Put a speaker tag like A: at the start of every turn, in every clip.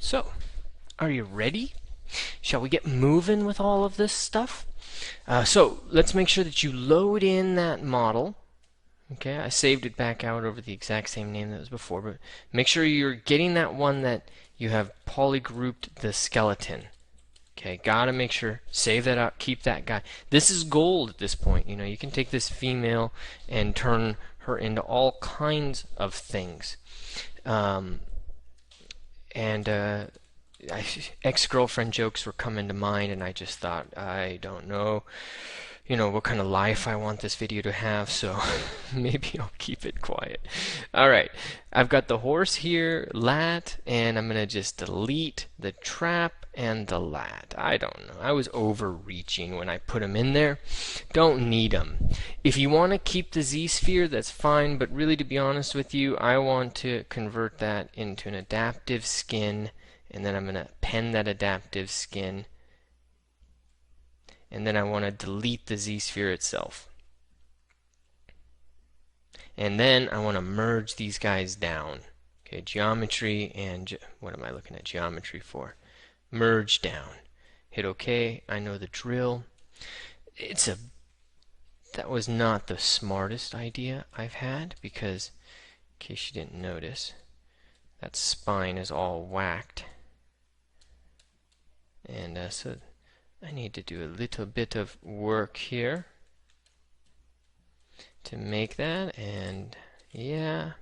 A: So, are you ready? Shall we get moving with all of this stuff? So, let's make sure that you load in that model. Okay, I saved it back out over the exact same name that was before, but make sure you're getting that one that you have polygrouped the skeleton. Okay, gotta make sure, save that out, keep that guy. This is gold at this point. You know, you can take this female and turn her into all kinds of things. Ex-girlfriend jokes were coming to mind, and I just thought, I don't know, what kind of life I want this video to have, so maybe I'll keep it quiet. Alright, I've got the horse here, lat, and I'm going to just delete the trap and the lat. I don't know. I was overreaching when I put them in there. Don't need them. If you want to keep the Z-sphere, that's fine, but really, to be honest with you, I want to convert that into an adaptive skin, and then I'm going to pen that adaptive skin, and then I want to delete the Z-sphere itself. And then I want to merge these guys down. Okay, geometry and what am I looking at geometry for? Merge down. Hit OK. I know the drill. That was not the smartest idea I've had, because, in case you didn't notice, that spine is all whacked. And so I need to do a little bit of work here to make that, and yeah,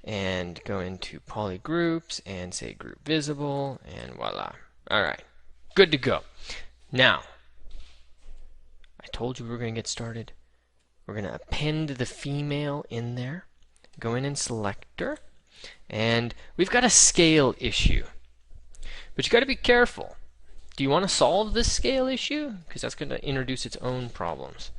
A: and go into polygroups and say group visible, and voila. Alright, good to go. Now, I told you we were going to get started. We're going to append the female in there, go in and select her, and we've got a scale issue. But you got to be careful. Do you want to solve this scale issue? Because that's going to introduce its own problems.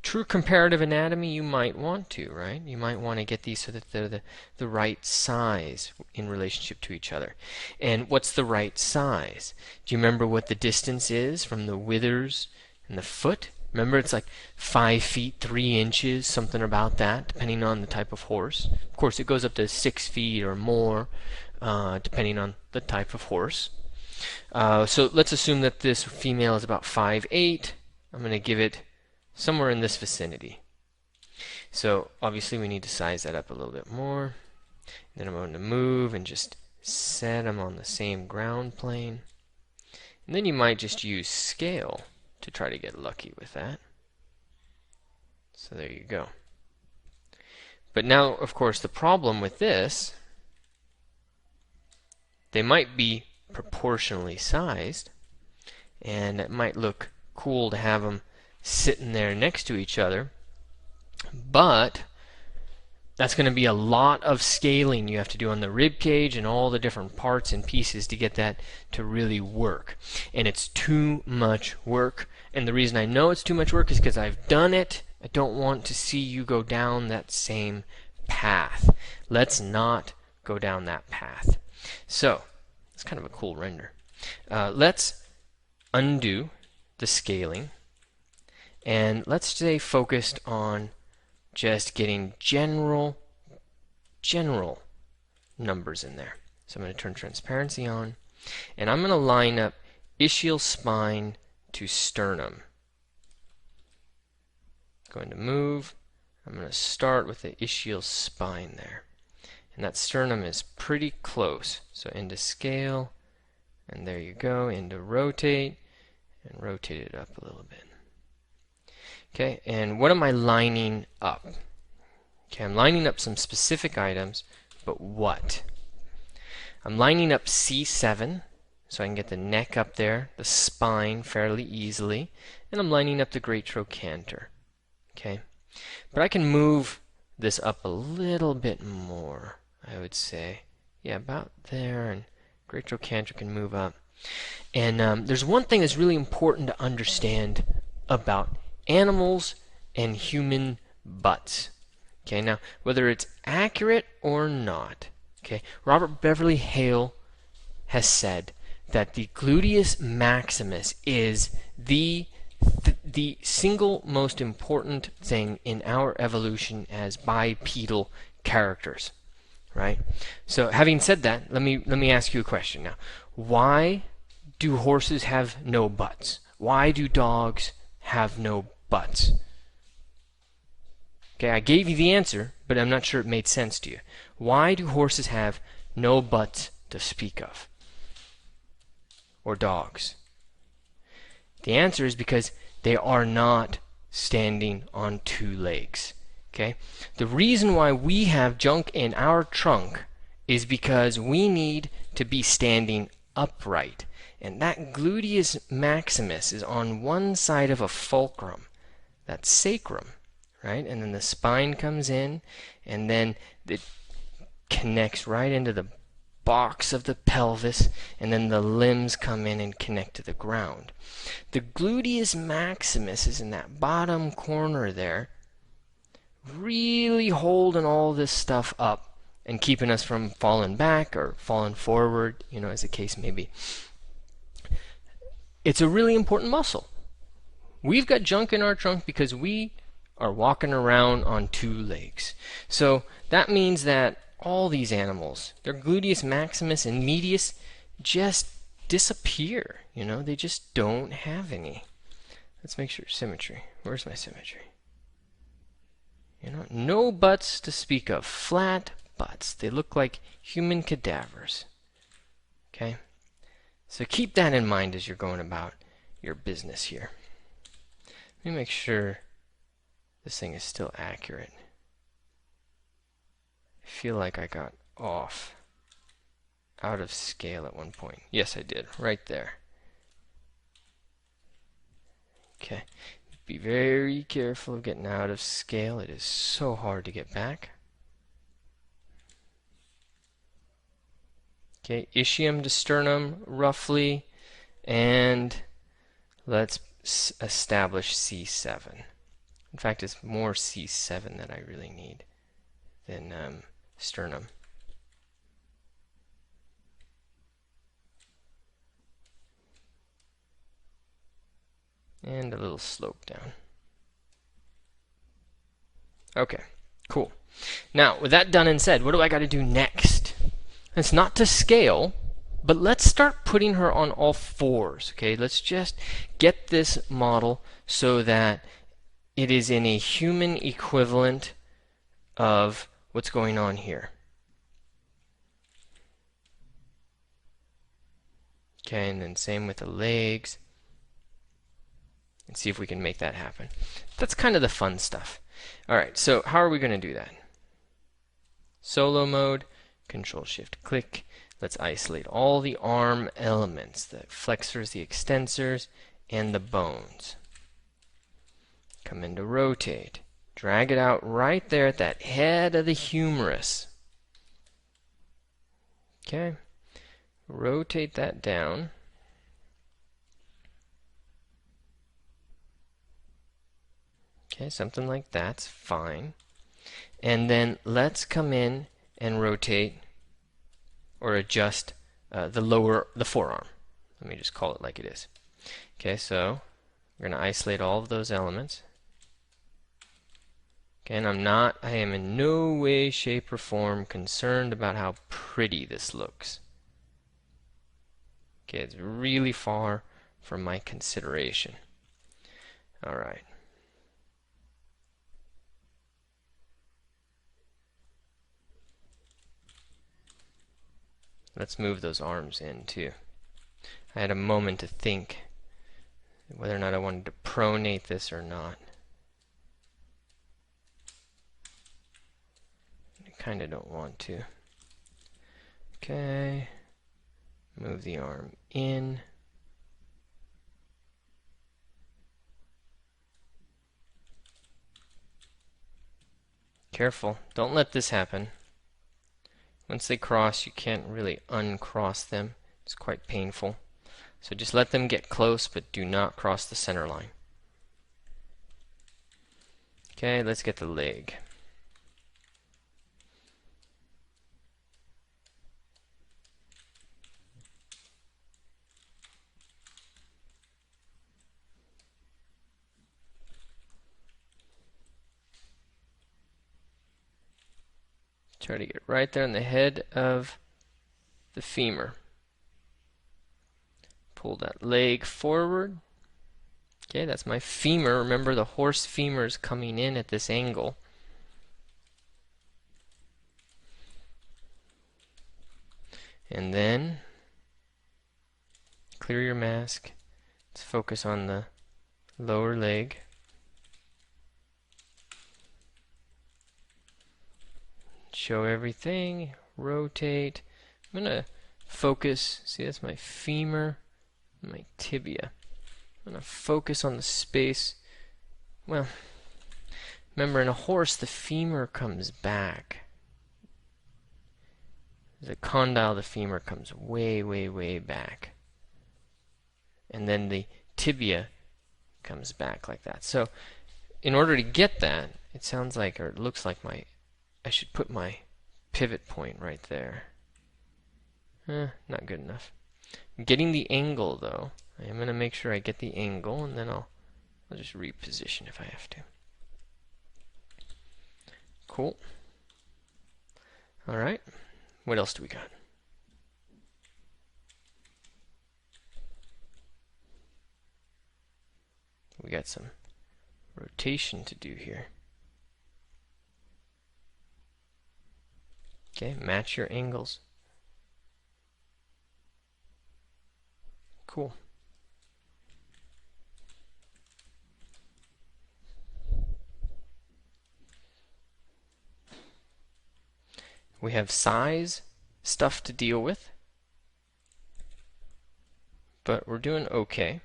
A: True comparative anatomy, you might want to, right? You might want to get these so that they're the right size in relationship to each other. And what's the right size? Do you remember what the distance is from the withers and the foot? Remember, it's like 5 feet 3 inches, something about that, depending on the type of horse. Of course, it goes up to 6 feet or more, depending on the type of horse. So let's assume that this female is about 5'8". I'm going to give it somewhere in this vicinity. So obviously we need to size that up a little bit more. Then I'm going to move and just set them on the same ground plane. And then you might just use scale to try to get lucky with that. So there you go. But now, of course, the problem with this, they might be proportionally sized, and it might look cool to have them sitting there next to each other, but that's going to be a lot of scaling you have to do on the rib cage and all the different parts and pieces to get that to really work. And it's too much work, and the reason I know it's too much work is because I've done it. I don't want to see you go down that same path. Let's not go down that path. So it's kind of a cool render. Let's undo the scaling, and let's stay focused on just getting general numbers in there. So I'm going to turn transparency on, and I'm going to line up ischial spine to sternum. Going to move. I'm going to start with the ischial spine there. And that sternum is pretty close. So into scale, and there you go, into rotate, and rotate it up a little bit. Okay, and what am I lining up? Okay, I'm lining up some specific items, but what? I'm lining up C7, so I can get the neck up there, the spine fairly easily, and I'm lining up the great trochanter. Okay, but I can move this up a little bit more, I would say. Yeah, about there, and great trochanter can move up. And there's one thing that's really important to understand about animals and human butts. Okay, now whether it's accurate or not, okay, Robert Beverly Hale has said that the gluteus maximus is the single most important thing in our evolution as bipedal characters. right? So having said that, let me ask you a question now. Why do horses have no butts? Why do dogs have no butts? Okay, I gave you the answer, but I'm not sure it made sense to you. Why do horses have no butts to speak of? Or dogs? The answer is because they are not standing on two legs. Okay? The reason why we have junk in our trunk is because we need to be standing upright. And that gluteus maximus is on one side of a fulcrum. That's sacrum, right? And then the spine comes in, and then it connects right into the box of the pelvis, and then the limbs come in and connect to the ground. The gluteus maximus is in that bottom corner there, really holding all this stuff up and keeping us from falling back or falling forward, as the case may be. It's a really important muscle. We've got junk in our trunk because we are walking around on two legs. So that means that all these animals, their gluteus maximus and medius just disappear. They just don't have any. Let's make sure symmetry. Where's my symmetry? No butts to speak of. Flat butts. They look like human cadavers. Okay? So keep that in mind as you're going about your business here. Let me make sure this thing is still accurate. I feel like I got off, out of scale at one point. Yes, I did, right there. Okay, be very careful of getting out of scale. It is so hard to get back. Okay, ischium to sternum, roughly, and let's establish C7. In fact, it's more C7 that I really need than sternum. And a little slope down. Okay, cool. Now, with that done and said, what do I got to do next? It's not to scale, but let's start putting her on all fours. Okay, let's just get this model so that it is in a human equivalent of what's going on here. Okay, and then same with the legs. And see if we can make that happen. That's kind of the fun stuff. Alright, so how are we going to do that? Solo mode, Control-Shift-Click. Let's isolate all the arm elements, the flexors, the extensors, and the bones. Come into rotate. Drag it out right there at that head of the humerus. Okay. Rotate that down. Okay, something like that's fine. And then let's come in and rotate or adjust the forearm. Let me just call it like it is. Okay, so we're going to isolate all of those elements. Okay, and I am in no way, shape, or form concerned about how pretty this looks. Okay, it's really far from my consideration. Alright. Let's move those arms in too. I had a moment to think whether or not I wanted to pronate this or not. I kind of don't want to. Okay. Move the arm in. Careful, don't let this happen. Once they cross, you can't really uncross them. It's quite painful. So just let them get close, but do not cross the center line. Okay, let's get the leg. Try to get right there on the head of the femur. Pull that leg forward. Okay, that's my femur. Remember, the horse femur is coming in at this angle. And then clear your mask. Let's focus on the lower leg. Show everything. Rotate. I'm going to focus. See, that's my femur, my tibia. I'm going to focus on the space. Well, remember, in a horse, the femur comes back. The condyle of the femur comes way, way, way back. And then the tibia comes back like that. So, in order to get that, it sounds like, or it looks like I should put my pivot point right there. Not good enough. Getting the angle, though. I'm going to make sure I get the angle, and then I'll just reposition if I have to. Cool. Alright. What else do we got? We got some rotation to do here. Okay, match your angles. Cool. We have size stuff to deal with, but we're doing okay.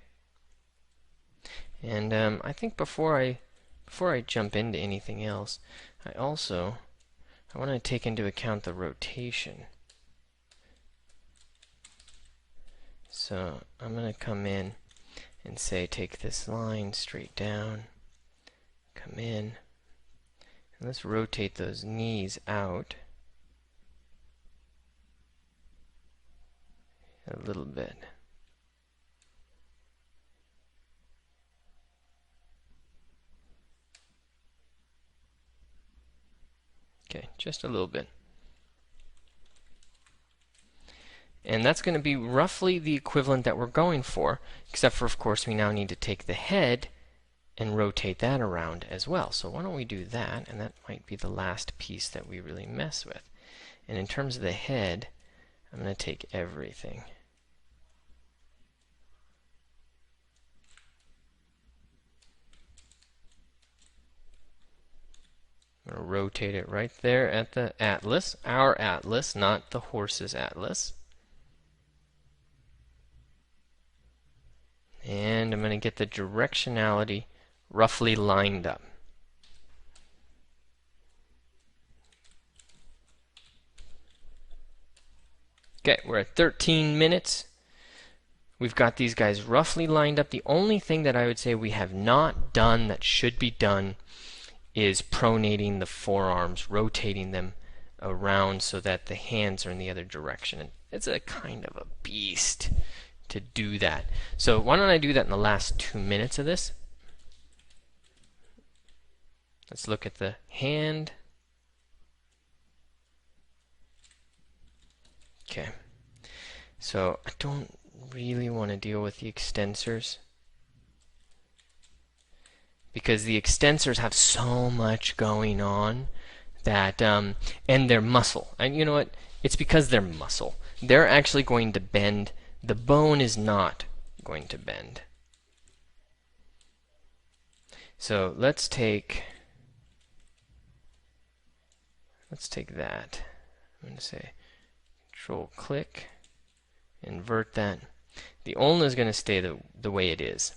A: And I think before I jump into anything else, I want to take into account the rotation. So I'm going to come in and say take this line straight down, come in, and let's rotate those knees out a little bit. Okay, just a little bit. And that's going to be roughly the equivalent that we're going for, except for, of course, we now need to take the head and rotate that around as well. So why don't we do that, and that might be the last piece that we really mess with. And in terms of the head, I'm going to take everything. I'm going to rotate it right there at the atlas, our atlas, not the horse's atlas. And I'm going to get the directionality roughly lined up. Okay, we're at 13 minutes. We've got these guys roughly lined up. The only thing that I would say we have not done that should be done is pronating the forearms, rotating them around so that the hands are in the other direction. And it's a kind of a beast to do that. So why don't I do that in the last 2 minutes of this? Let's look at the hand. Okay. So I don't really want to deal with the extensors, because the extensors have so much going on that, and they're muscle. And you know what? It's because they're muscle. They're actually going to bend. The bone is not going to bend. So let's take that. I'm going to say Control click, invert that. The ulna is going to stay the way it is.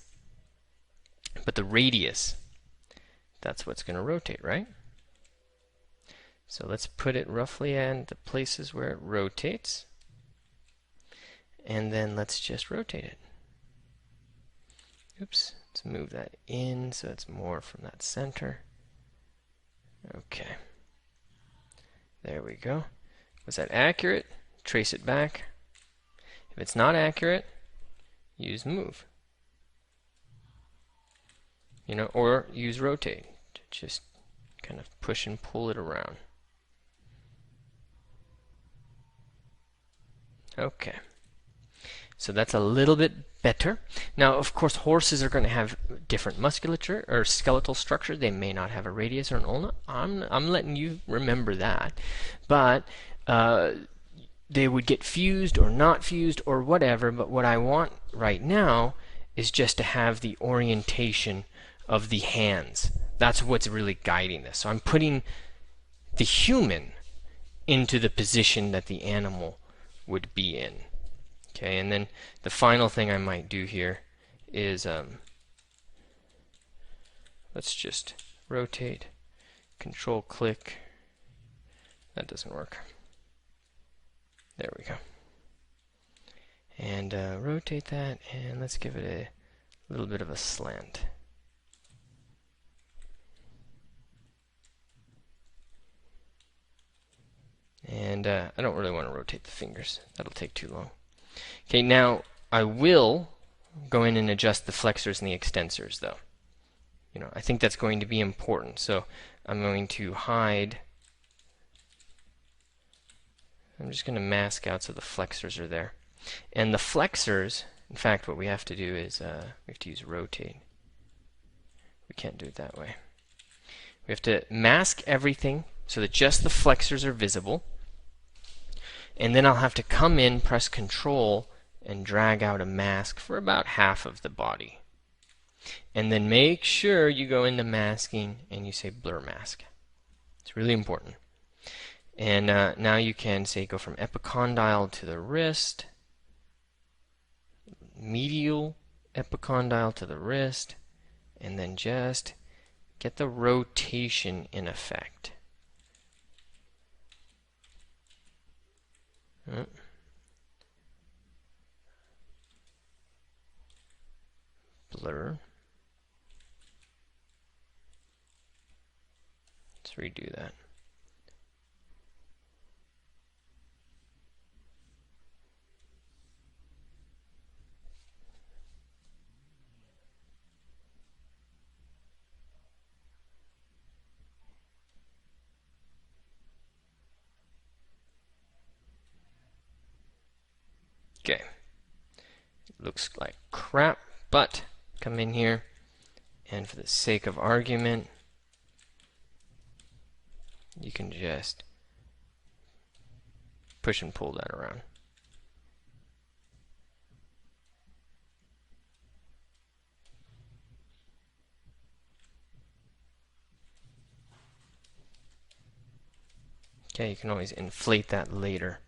A: But the radius, that's what's going to rotate, right? So let's put it roughly in the places where it rotates. And then let's just rotate it. Oops, let's move that in so it's more from that center. Okay. There we go. Was that accurate? Trace it back. If it's not accurate, use move. You know, or use rotate to just kind of push and pull it around. Okay. So that's a little bit better. Now, of course, horses are going to have different musculature or skeletal structure. They may not have a radius or an ulna. I'm letting you remember that. But they would get fused or not fused or whatever. But what I want right now is just to have the orientation of the hands. That's what's really guiding this. So I'm putting the human into the position that the animal would be in. Okay, and then the final thing I might do here is let's just rotate, control click. That doesn't work. There we go. And rotate that, and let's give it a little bit of a slant. And I don't really want to rotate the fingers. That'll take too long. Okay, now I will go in and adjust the flexors and the extensors, though. You know, I think that's going to be important. So I'm going to hide. I'm just going to mask out so the flexors are there. And the flexors, in fact, what we have to do is we have to use rotate. We can't do it that way. We have to mask everything so that just the flexors are visible. And then I'll have to come in, press Control, and drag out a mask for about half of the body. And then make sure you go into masking and you say blur mask. It's really important. And now you can say go from epicondyle to the wrist, medial epicondyle to the wrist, and then just get the rotation in effect. Blur. Let's redo that. Okay. It looks like crap, but come in here, and for the sake of argument, you can just push and pull that around. Okay, you can always inflate that later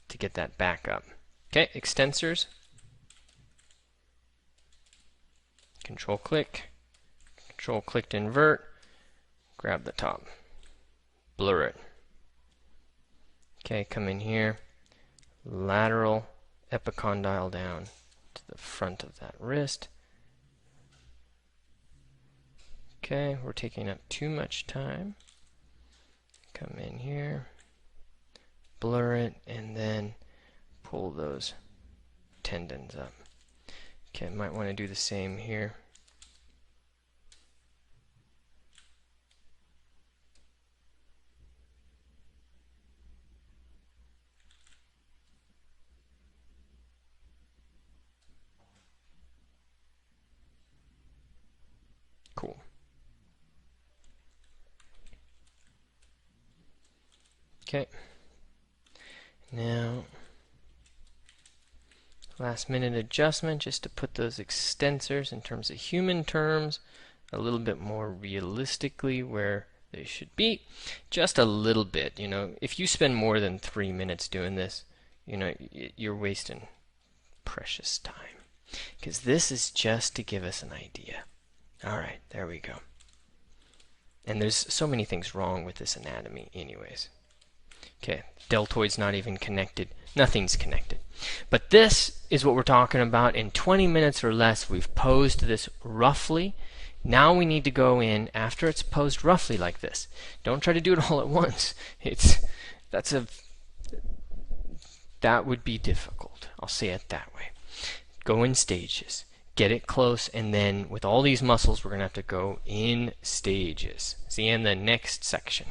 A: to get that back up. Okay, extensors. Control click to invert, grab the top, blur it. Okay, come in here, lateral epicondyle down to the front of that wrist. Okay, we're taking up too much time. Come in here, blur it, and then pull those tendons up. Okay, might want to do the same here. Cool. Okay. Now, last minute adjustment just to put those extensors in terms of human terms a little bit more realistically where they should be. Just a little bit, you know. If you spend more than 3 minutes doing this, you know, you're wasting precious time. Because this is just to give us an idea. Alright, there we go. And there's so many things wrong with this anatomy anyways. Okay, deltoid's not even connected. Nothing's connected. But this is what we're talking about. In 20 minutes or less, we've posed this roughly. Now we need to go in after it's posed roughly like this. Don't try to do it all at once. That would be difficult. I'll say it that way. Go in stages. Get it close, and then with all these muscles, we're going to have to go in stages. See you in the next section.